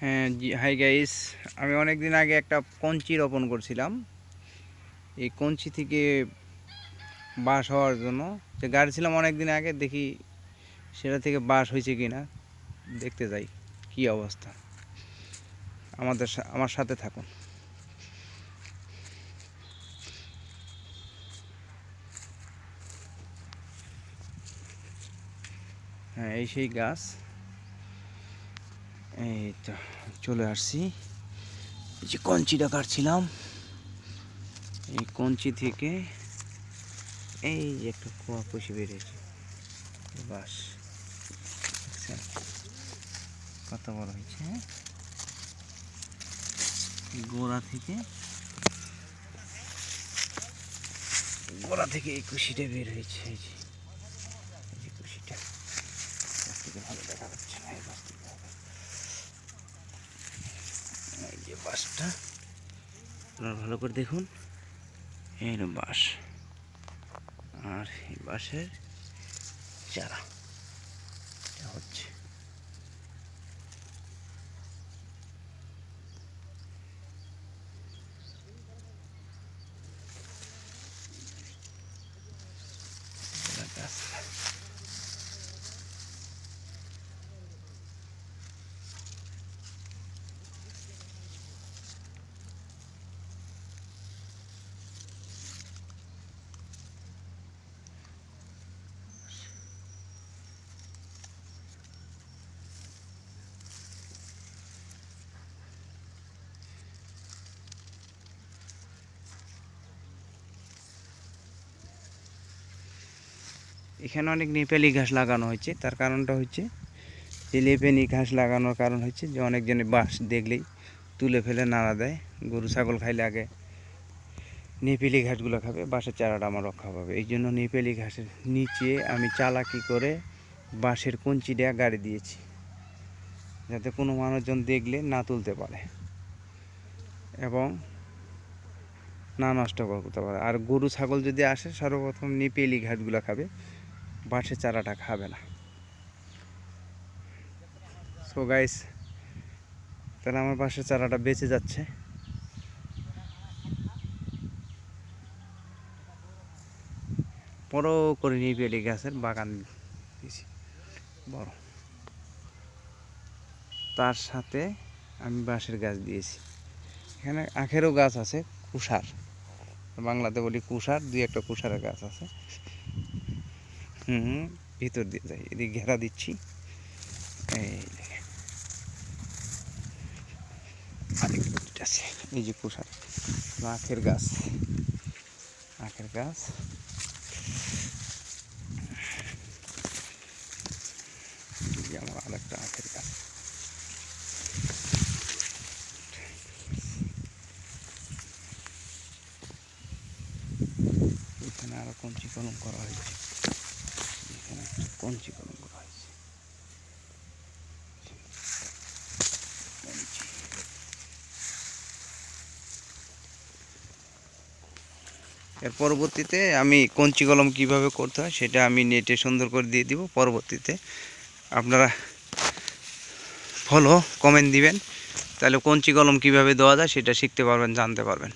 হ্যাঁ জি, hi guys. আমি অনেক দিন আগে একটা কঞ্চি রোপণ করছিলাম। এই কঞ্চি থেকে বাঁশ হওয়ার জন্য যে গাড়ি ছিলাম অনেক দিন আগে, দেখি সেটা থেকে বাঁশ হয়েছে কিনা দেখতে যাই কি অবস্থা। আমার সাথে থাকুন। হ্যাঁ, এই সেই গাছ। এই তো চলে আসছি। এই যে কঞ্চিটা কাটছিলাম, এই কঞ্চি থেকে এই যে একটা কুয়া কষি বেরিয়েছে। বাস দেখছেন কত বড় হয়েছে। গোড়া থেকে এই কুশিটা বের হয়েছে। এই যে কুশিটা থেকে ভালো দেখা যাচ্ছে না, এই বাস থেকে হবে। এই যে বাসটা আপনারা ভালো করে দেখুন, এই বাঁশ, আর এই বাঁশের চারা হচ্ছে। এখানে অনেক নেপালি ঘাস লাগানো হয়েছে। তার কারণটা হচ্ছে যে নেপালি ঘাস লাগানোর কারণ হচ্ছে যে অনেকজনে বাঁশ দেখলেই তুলে ফেলে নাড়া দেয়। গরু ছাগল খাইলে আগে নেপালি ঘাসগুলো খাবে, বাঁশের চারাটা আমার রক্ষা পাবে। এই জন্য নেপালি ঘাসের নিচে আমি চালাকি করে বাঁশের কঞ্চি দেওয়া গাড়ি দিয়েছি, যাতে কোনো মানুষজন দেখলে না তুলতে পারে এবং না নষ্ট করতে পারে। আর গরু ছাগল যদি আসে, সর্বপ্রথম নেপালি ঘাসগুলো খাবে, বাঁশের চারাটা খাবে না। সো গাইস, তাহলে আমার বাঁশের চারাটা বেঁচে যাচ্ছে। বড় করে নেপালি গাছের বাগান দিয়েছি, বড়। তার সাথে আমি বাঁশের গাছ দিয়েছি। এখানে আখেরও গাছ আছে, কুষার, বাংলাতে বলি কুষার, দুই একটা কুষারের গাছ আছে। ভিতর দিয়ে যাই, এদিকে ঘেরা দিচ্ছি। এই যে কুষার, আখের গাছ, আমার আরেকটা আখের গাছ। এখানে আরো কঞ্চি কলম করা হয়েছে, এখানে একটা কঞ্চি কলম করা হয়েছে। এর পরবর্তীতে আমি কঞ্চি কলম কীভাবে করতে হয় সেটা আমি নেটে সুন্দর করে দিয়ে দিব। পরবর্তীতে আপনারা ফলো কমেন্ট দিবেন, তাহলে কঞ্চি কলম কীভাবে দেওয়া যায় সেটা শিখতে পারবেন, জানতে পারবেন।